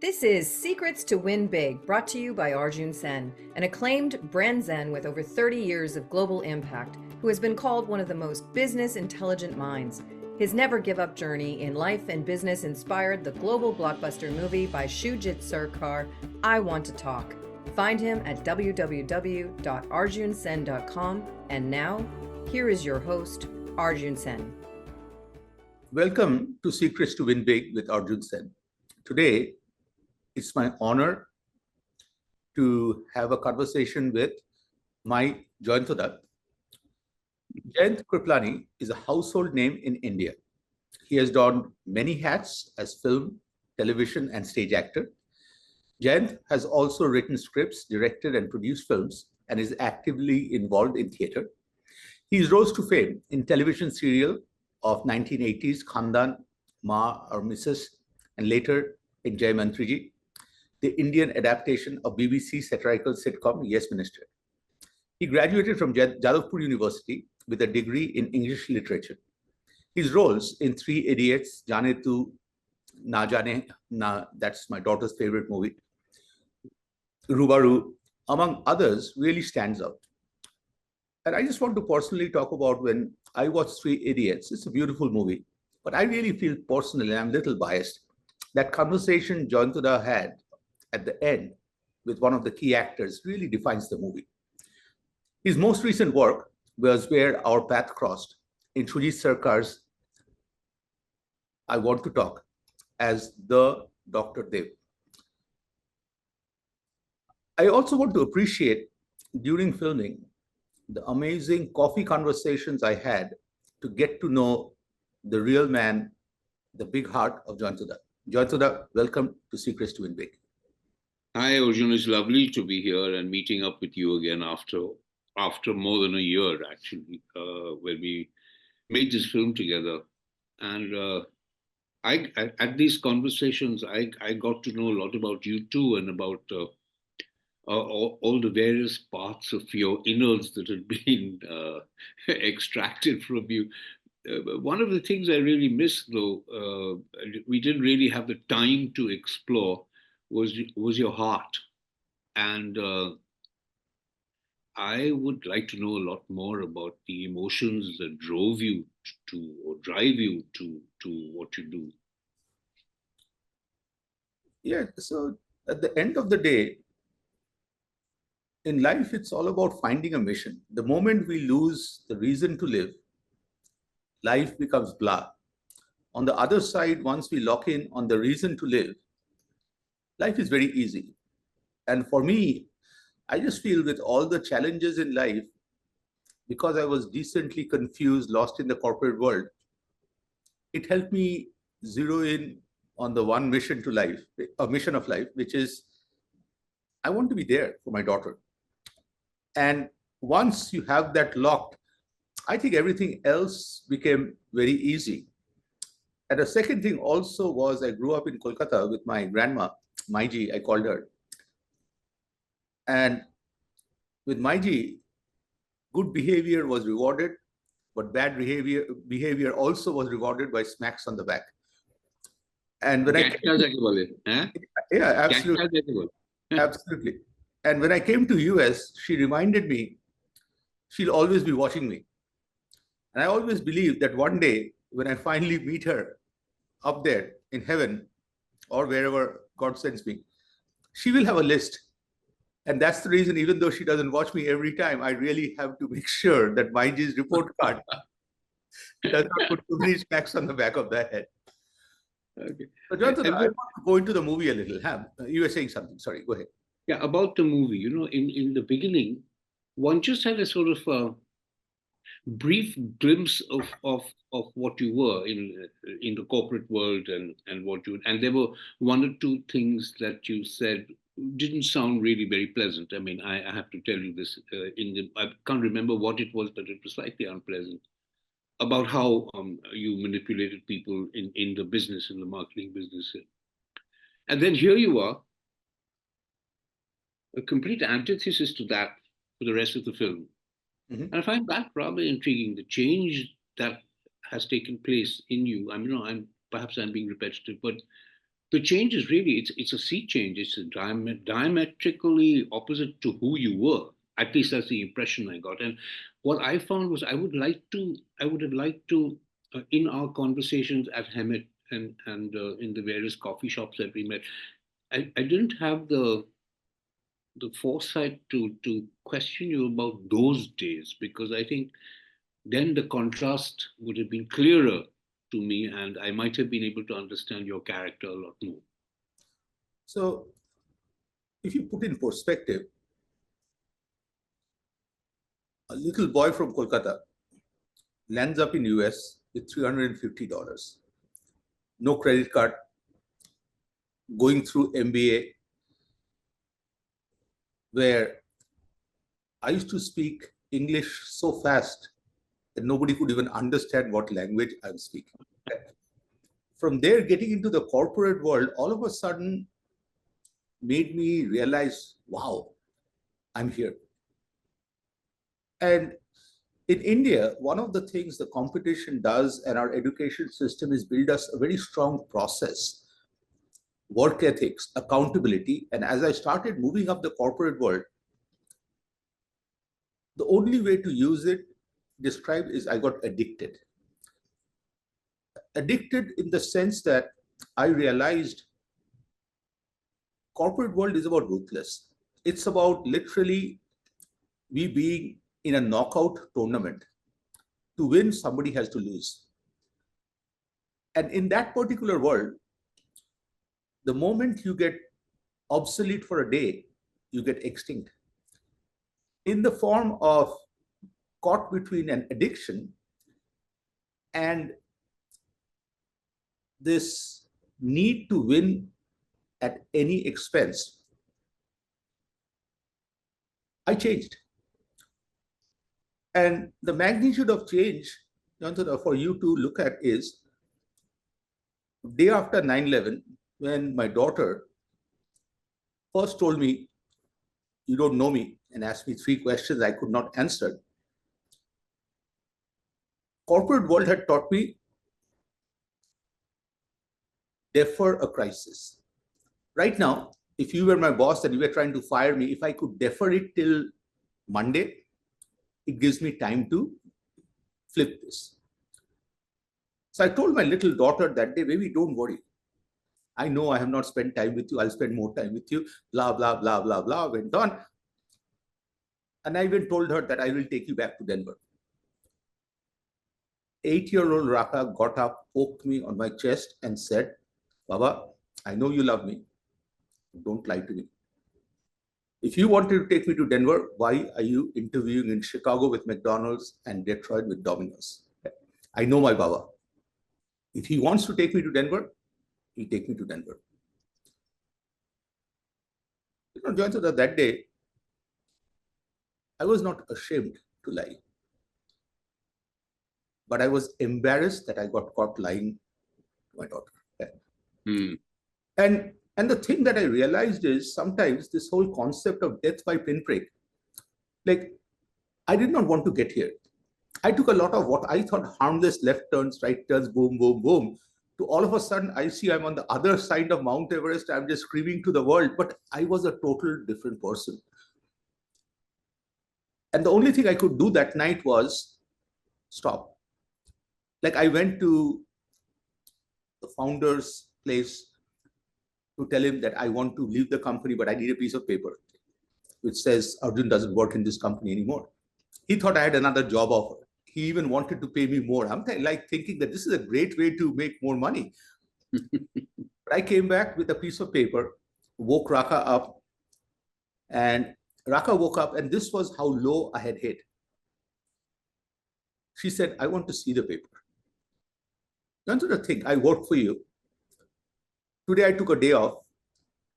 This is Secrets to Win Big, brought to you by Arjun Sen, an acclaimed brand zen with over 30 years of global impact, who has been called one of the most business intelligent minds. His never give up journey in life and business inspired the global blockbuster movie by Shoojit Sircar, I Want to Talk. Find him at www.arjunsen.com. And now, here is your host, Arjun Sen. Welcome to Secrets to Win Big with Arjun Sen. Today, it's my honor to have a conversation with my Jayant Tu. Jayant Kripalani is a household name in India. He has donned many hats as film, television, and stage actor. Jayant has also written scripts, directed, and produced films, and is actively involved in theatre. He rose to fame in television serial of 1980s Khandan, Ma or Mrs., and later in Jai Mantriji, the Indian adaptation of BBC satirical sitcom Yes Minister. He graduated from Jadavpur University with a degree in English literature. His roles in Three Idiots, Jaane Tu, Jaane Na, that's my daughter's favorite movie, Rubaru, among others, really stands out. And I just want to personally talk about when I watched Three Idiots. It's a beautiful movie, but I really feel personally, I'm a little biased, that conversation Jayant Tu had at the end with one of the key actors really defines the movie. His most recent work was where our path crossed in Shoojit Sircar's I Want to Talk as the Dr. Dev. I also want to appreciate during filming the amazing coffee conversations I had to get to know the real man, the big heart of Jayant Tu. Jayant Tu, welcome to Secrets to Win Big. Hi, Arjun. It's lovely to be here and meeting up with you again after more than a year, actually, when we made this film together. And at these conversations, I got to know a lot about you too, and about all the various parts of your innards that had been extracted from you. One of the things I really missed, though, we didn't really have the time to explore, was your heart. And I would like to know a lot more about the emotions that drove you to or drive you to what you do. Yeah, so at the end of the day, in life, it's all about finding a mission. The moment we lose the reason to live, life becomes blah. On the other side, once we lock in on the reason to live, life is very easy. And for me, I just feel with all the challenges in life, because I was decently confused, lost in the corporate world, it helped me zero in on the one mission to life, a mission of life, which is I want to be there for my daughter. And once you have that locked, I think everything else became very easy. And the second thing also was I grew up in Kolkata with my grandma, Maiji, I called her. And with Maiji, good behavior was rewarded, but bad behavior also was rewarded by smacks on the back. And when yeah, absolutely. Absolutely. And when I came to US, she reminded me she'll always be watching me. And I always believed that one day when I finally meet her up there in heaven or wherever God sends me, she will have a list. And that's the reason, even though she doesn't watch me every time, I really have to make sure that Maiji's report card does not put too many smacks on the back of the head. Okay. So Jonathan, I want to go into the movie a little. You were saying something. Sorry, go ahead. Yeah, about the movie. You know, in the beginning, one just had a sort of brief glimpse of what you were in the corporate world and what you, and there were one or two things that you said didn't sound really very pleasant. I mean, I have to tell you this. I can't remember what it was, but it was slightly unpleasant about how you manipulated people in the business, in the marketing business. And then here you are, a complete antithesis to that for the rest of the film. Mm-hmm. And I find that rather intriguing, the change that has taken place in you. I mean, perhaps I'm being repetitive, but the change is really, it's a sea change. It's a diametrically opposite to who you were. At least that's the impression I got. And what I found was I would have liked to, in our conversations at Hemet and in the various coffee shops that we met, I didn't have the foresight to question you about those days, because I think then the contrast would have been clearer to me, and I might have been able to understand your character a lot more. So if you put in perspective, a little boy from Kolkata lands up in US with $350, no credit card, going through MBA, where I used to speak English so fast that nobody could even understand what language I'm speaking. From there, getting into the corporate world, all of a sudden made me realize, wow, I'm here. And in India, one of the things the competition does and our education system is build us a very strong process, work ethics, accountability. And as I started moving up the corporate world, the only way to use it, describe, is I got addicted. Addicted in the sense that I realized corporate world is about ruthless. It's about literally we being in a knockout tournament. To win, somebody has to lose. And in that particular world, the moment you get obsolete for a day, you get extinct. In the form of caught between an addiction and this need to win at any expense, I changed. And the magnitude of change for you to look at is day after 9/11, when my daughter first told me, "You don't know me," and asked me 3 questions I could not answer. Corporate world had taught me defer a crisis. Right now, if you were my boss and you were trying to fire me, if I could defer it till Monday, it gives me time to flip this. So I told my little daughter that day, "Baby, don't worry. I know I have not spent time with you. I'll spend more time with you." Blah, blah, blah, blah, blah, went on. And I even told her that I will take you back to Denver. 8-year-old Raka got up, poked me on my chest and said, "Baba, I know you love me. Don't lie to me. If you wanted to take me to Denver, why are you interviewing in Chicago with McDonald's and Detroit with Domino's? I know my Baba. If he wants to take me to Denver, he'll take me to Denver." You know, Jayant, that day, I was not ashamed to lie. But I was embarrassed that I got caught lying to my daughter. And the thing that I realized is sometimes this whole concept of death by pinprick, like, I did not want to get here. I took a lot of what I thought harmless left turns, right turns, boom, boom, boom, to all of a sudden I see I'm on the other side of Mount Everest. I'm just screaming to the world, but I was a total different person. And the only thing I could do that night was stop. Like, I went to the founder's place to tell him that I want to leave the company, but I need a piece of paper which says Arjun doesn't work in this company anymore. He thought I had another job offer. He even wanted to pay me more. I'm like thinking that this is a great way to make more money. But I came back with a piece of paper, woke Raka up, and Raka woke up, and this was how low I had hit. She said, "I want to see the paper." Don't you think I work for you? Today I took a day off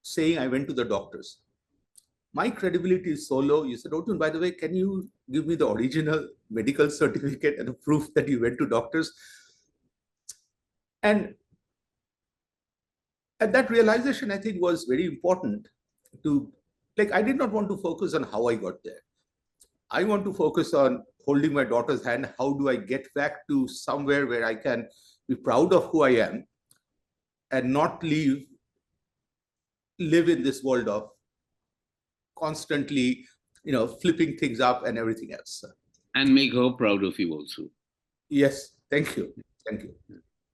saying I went to the doctors. My credibility is so low. You said, "Arjun, by the way, can you give me the original medical certificate and a proof that you went to doctors?" And that realization, I think, was very important to, like, I did not want to focus on how I got there. I want to focus on holding my daughter's hand. How do I get back to somewhere where I can be proud of who I am and not leave live in this world of constantly, flipping things up and everything else. And make her proud of you also. Yes, thank you. Thank you.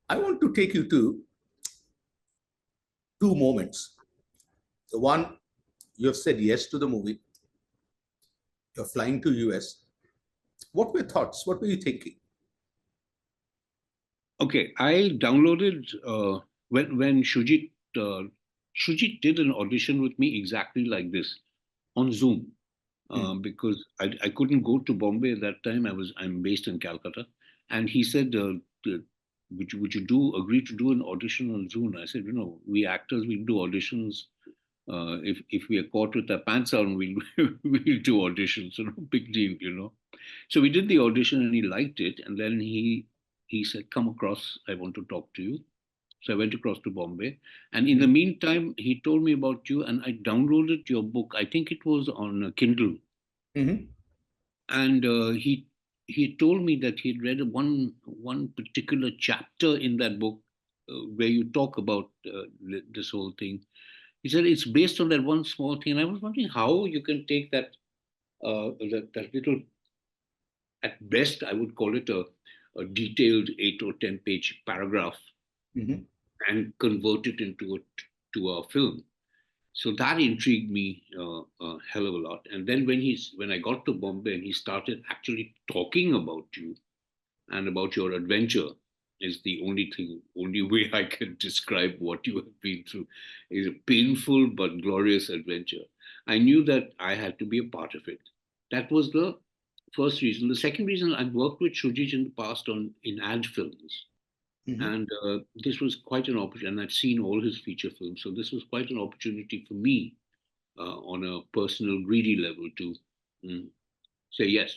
I want to take you to two moments. The one, you have said yes to the movie. You're flying to US. What were thoughts? What were you thinking? Okay, I downloaded when Shoojit did an audition with me exactly like this on Zoom. Because I couldn't go to Bombay at that time. I'm based in Calcutta, and he said, would you agree to do an audition on Zoom? I said, we actors, we do auditions. If we are caught with our pants on, we'll we'll do auditions. So no big deal. So we did the audition, and he liked it, and then he said, come across. I want to talk to you. So I went across to Bombay. And in the meantime, he told me about you, and I downloaded your book. I think it was on Kindle. Mm-hmm. And he told me that he'd read one particular chapter in that book where you talk about this whole thing. He said it's based on that one small thing. And I was wondering how you can take that little, at best, I would call it a detailed 8 or 10-page paragraph, and convert it into a film. So that intrigued me a hell of a lot. And then when I got to Bombay and he started actually talking about you and about your adventure, is the only way I can describe what you have been through. Is a painful but glorious adventure. I knew that I had to be a part of it. That was the first reason. The second reason, I've worked with Shoojit in the past in ad films. And this was quite an opportunity, and I'd seen all his feature films. So this was quite an opportunity for me on a personal, greedy level to say yes.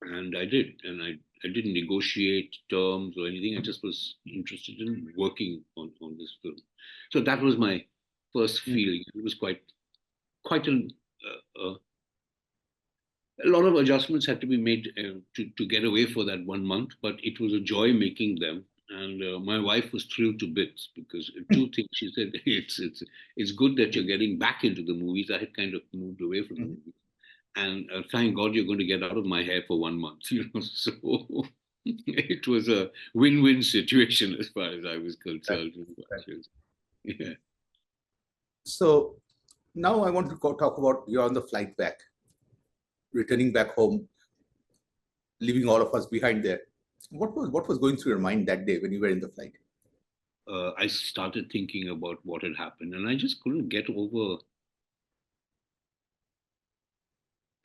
And I did. And I didn't negotiate terms or anything. I just was interested in working on this film. So that was my first feeling. It was quite a lot of adjustments had to be made to get away for that 1 month, but it was a joy making them. And my wife was thrilled to bits because two things. She said, it's good that you're getting back into the movies. I had kind of moved away from the movies. And thank God you're going to get out of my hair for 1 month. So it was a win-win situation as far as I was concerned. Yeah. So now I want to talk about, you're on the flight back, returning back home, leaving all of us behind there. What was going through your mind that day when you were in the flight? I started thinking about what had happened, and I just couldn't get over.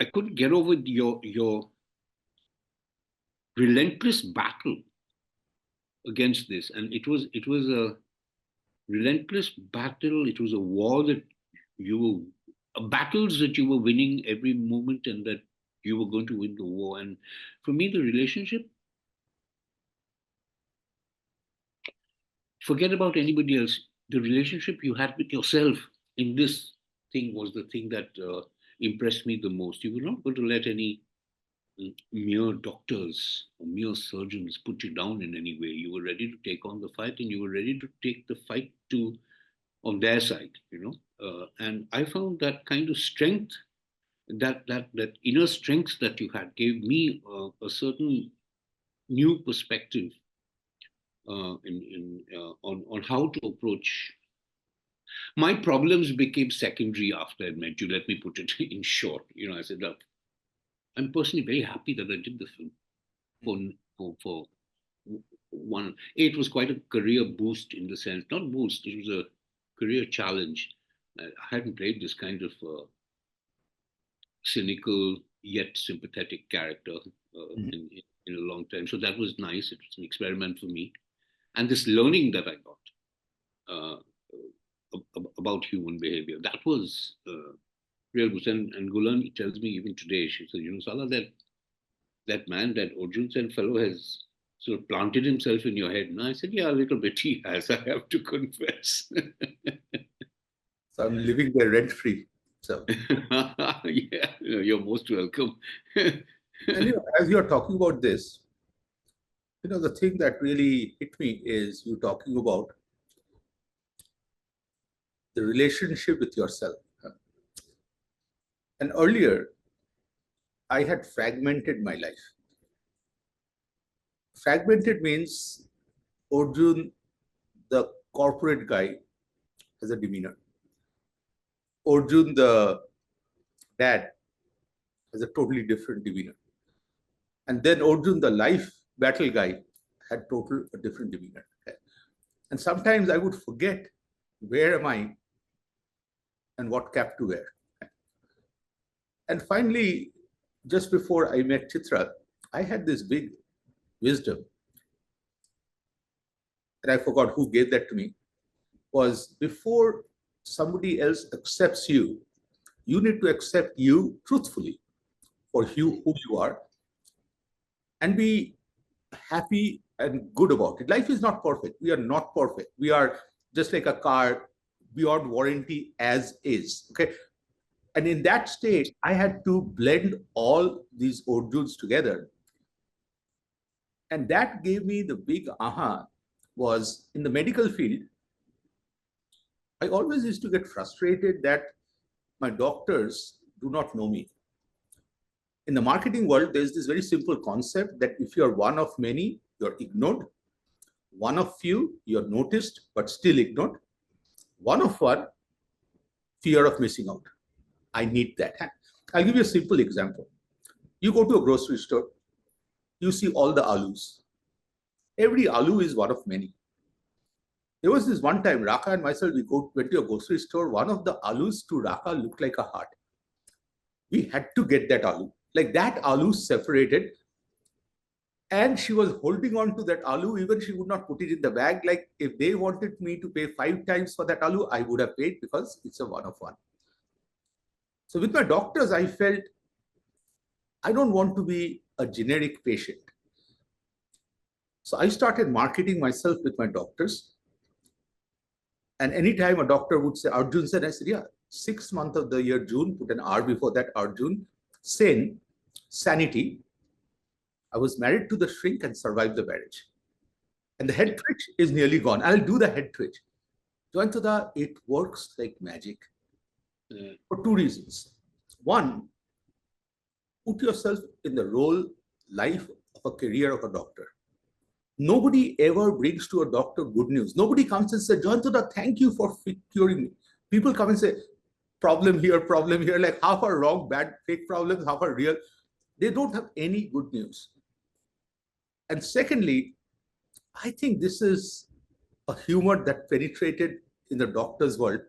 I couldn't get over your relentless battle against this, and it was a relentless battle. It was a war that battles that you were winning every moment, and that you were going to win the war. And for me, the relationship, forget about anybody else. The relationship you had with yourself in this thing was the thing that impressed me the most. You were not going to let any mere doctors or mere surgeons put you down in any way. You were ready to take on the fight, and you were ready to take the fight on their side. And I found that kind of strength, that inner strength that you had, gave me a certain new perspective on how to approach. My problems became secondary after I met you. Let me put it in short. I said, look, I'm personally very happy that I did the film for one. It was quite a career boost, in the sense, not boost, it was a career challenge. I hadn't played this kind of cynical yet sympathetic character in a long time. So that was nice. It was an experiment for me. And this learning that I got about human behavior, that was real boost. And Gulan tells me even today, she said, Sala, that man, that Arjun Sen fellow, has sort of planted himself in your head. And I said, yeah, a little bit he has, I have to confess. So I'm living there rent free. So yeah, you're most welcome. And as you're talking about this, the thing that really hit me is you talking about the relationship with yourself. And earlier, I had fragmented my life. Fragmented means Arjun, the corporate guy, has a demeanor. Arjun, the dad, has a totally different demeanor. And then Arjun, the life battle guy, had a different demeanor. And sometimes I would forget where am I and what cap to wear. And finally, just before I met Chitra, I had this big wisdom, and I forgot who gave that to me, was before somebody else accepts you, you need to accept you truthfully for who you are and be happy and good about it. Life is not perfect. We are not perfect. We are just like a car beyond warranty as is. Okay. And in that state, I had to blend all these Arjuns together. And that gave me the big aha was in the medical field. I always used to get frustrated that my doctors do not know me. In the marketing world, there's this very simple concept that if you're one of many, you're ignored. One of few, you're noticed, but still ignored. One of one, fear of missing out. I need that. I'll give you a simple example. You go to a grocery store, you see all the alus. Every alu is one of many. There was this one time, Raka and myself, went to a grocery store. One of the alus to Raka looked like a heart. We had to get that alu. Like that alu separated. And she was holding on to that alu. Even she would not put it in the bag. Like if they wanted me to pay 5 times for that alu, I would have paid because it's a one of one. So with my doctors, I felt I don't want to be a generic patient. So I started marketing myself with my doctors. And anytime a doctor would say, Arjun Sen, I said, yeah, 6th month of the year, June, put an R before that, Arjun Sen, sanity. I was married to the shrink and survived the marriage. And the head twitch is nearly gone. I'll do the head twitch. Jayant, it works like magic for 2 reasons. One, put yourself in the role, life of a career of a doctor. Nobody ever brings to a doctor good news. Nobody comes and says, Jayant, thank you for curing me. People come and say, problem here, like half are wrong, bad, fake problems, half are real. They don't have any good news. And secondly, I think this is a humor that penetrated in the doctor's world.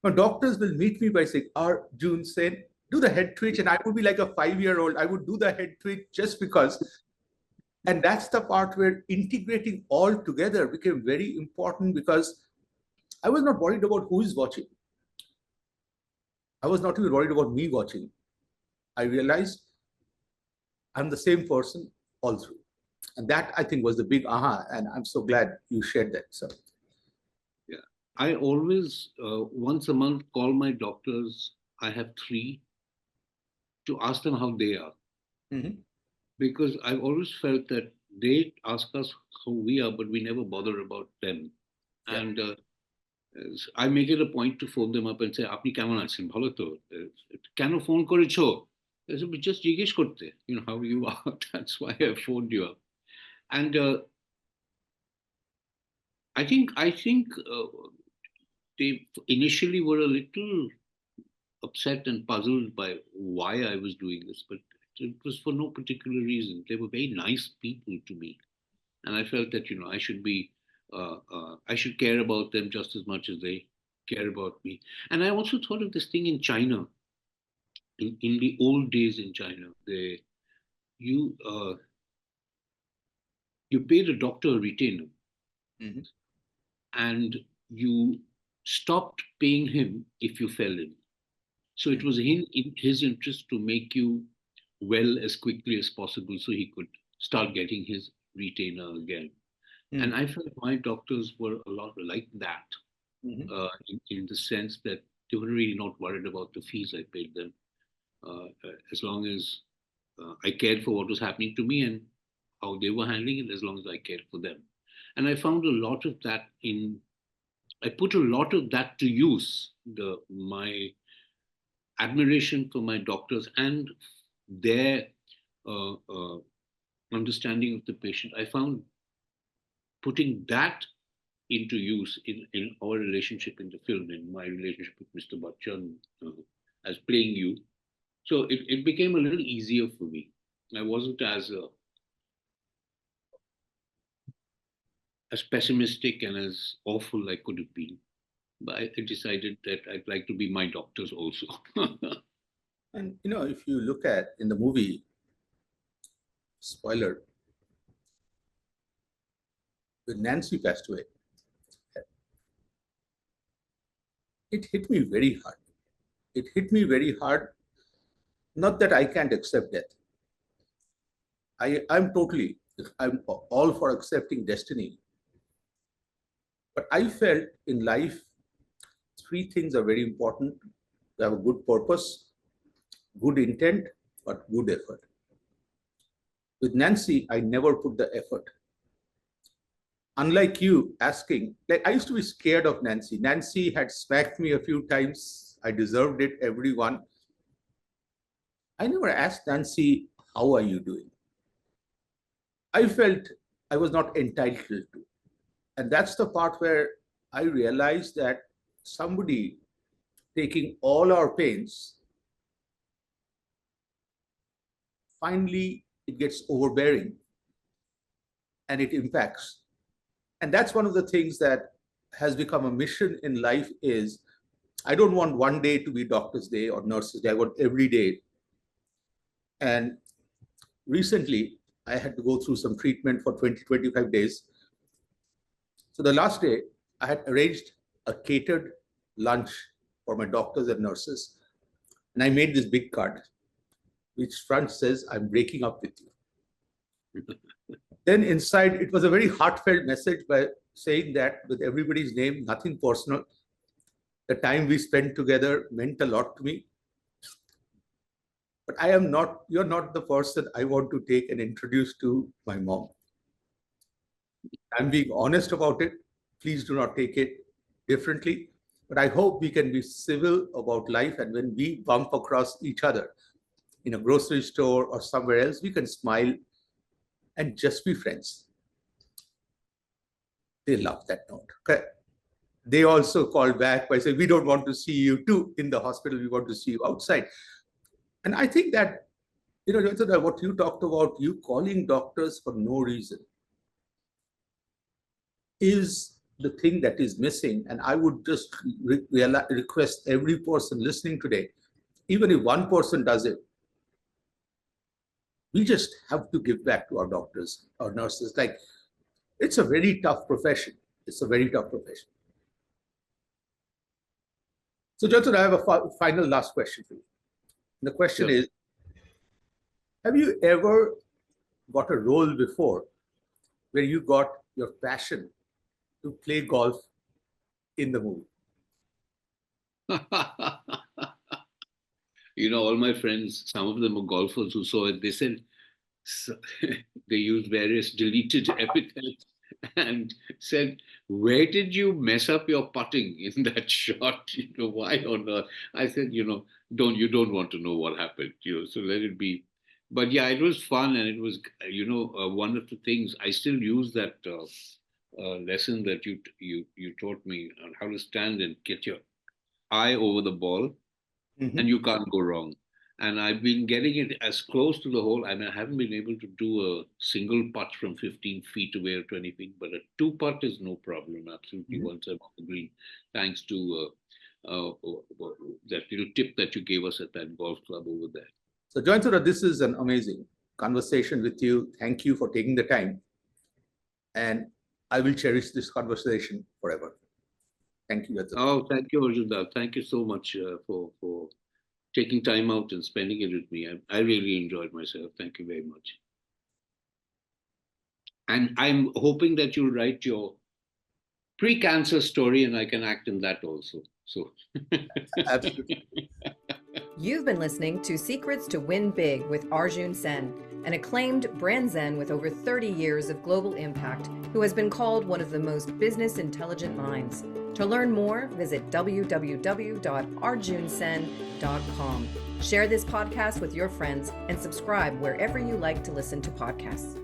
My doctors will meet me by saying, Arjun Sen, do the head twitch. And I would be like a 5-year-old. I would do the head twitch just because. And that's the part where integrating all together became very important because I was not worried about who is watching. I was not even worried about me watching. I realized I'm the same person all through. And that, I think, was the big aha. And I'm so glad you shared that. So, yeah, I always, once a month, call my doctors. I have 3 to ask them how they are. Mm-hmm. Because I've always felt that they ask us how we are, but we never bother about them. Yeah. And I make it a point to phone them up and say, "Apni kemon achen? Bhalo to? Keno phone korecho?" They said, "Just jigesh korte, how you are." That's why I phoned you up. And I think they initially were a little upset and puzzled by why I was doing this, but it was for no particular reason. They were very nice people to me, and I felt that I should be, I should care about them just as much as they care about me. And I also thought of this thing in China. In the old days in China, you paid a doctor a retainer, Mm-hmm. and you stopped paying him if you fell in. So it was in his interest to make you well as quickly as possible so he could start getting his retainer again. Mm. And I felt my doctors were a lot like that, in the sense that they were really not worried about the fees I paid them, as long as I cared for what was happening to me and how they were handling it, as long as I cared for them. And I found a lot of that in I put a lot of that to use. My admiration for my doctors and their uh, uh, understanding of the patient. I found putting that into use in our relationship in the film, in my relationship with Mr. Bachchan as playing you. So it became a little easier for me. I wasn't as pessimistic and as awful I could have been. But I decided that I'd like to be my doctors also. And if you look at in the movie, spoiler, when Nancy passed away, it hit me very hard. It hit me very hard. Not that I can't accept death. I'm all for accepting destiny. But I felt in life, three things are very important. To have a good purpose, good intent, but good effort. With Nancy, I never put the effort. Unlike you asking, like I used to be scared of Nancy. Nancy had smacked me a few times. I deserved it, everyone. I never asked Nancy, how are you doing? I felt I was not entitled to. And that's the part where I realized that somebody taking all our pains, finally it gets overbearing and it impacts. And that's one of the things that has become a mission in life is, I don't want one day to be Doctor's Day or Nurse's Day. I want every day. And recently, I had to go through some treatment for 20-25 days. So the last day, I had arranged a catered lunch for my doctors and nurses. And I made this big card, which front says, I'm breaking up with you. Then inside, it was a very heartfelt message by saying that with everybody's name, nothing personal. The time we spent together meant a lot to me. But you're not the person I want to take and introduce to my mom. I'm being honest about it. Please do not take it differently. But I hope we can be civil about life. And when we bump across each other in a grocery store or somewhere else, we can smile and just be friends. They love that note. Okay. They also called back by saying, we don't want to see you too in the hospital. We want to see you outside. And I think that, what you talked about, you calling doctors for no reason, is the thing that is missing. And I would just request every person listening today, even if one person does it, we just have to give back to our doctors, our nurses. Like, it's a very tough profession. It's a very tough profession. So, Johnson, I have a final last question for you. And the question is, have you ever got a role before where you got your passion to play golf in the movie? All my friends, some of them are golfers who saw it, they said, they used various deleted epithets and said, where did you mess up your putting in that shot? Why on earth? I said, you don't want to know what happened, so let it be. But yeah, it was fun. And it was, one of the things I still use that lesson that you taught me on how to stand and get your eye over the ball, and you can't go wrong. And I've been getting it as close to the hole. I mean, I haven't been able to do a single putt from 15 feet away or 20 feet, but a two putt is no problem, absolutely, once I'm off the green, thanks to that little tip that you gave us at that golf club over there. So, Jayant, this is an amazing conversation with you. Thank you for taking the time. And I will cherish this conversation forever. Thank you. Oh, thank you, Arjun. Thank you so much for taking time out and spending it with me. I really enjoyed myself. Thank you very much. And I'm hoping that you'll write your pre-cancer story and I can act in that also. So, absolutely. You've been listening to Secrets to Win Big with Arjun Sen, an acclaimed brand zen with over 30 years of global impact, who has been called one of the most business intelligent minds. To learn more, visit www.arjunsen.com. Share this podcast with your friends and subscribe wherever you like to listen to podcasts.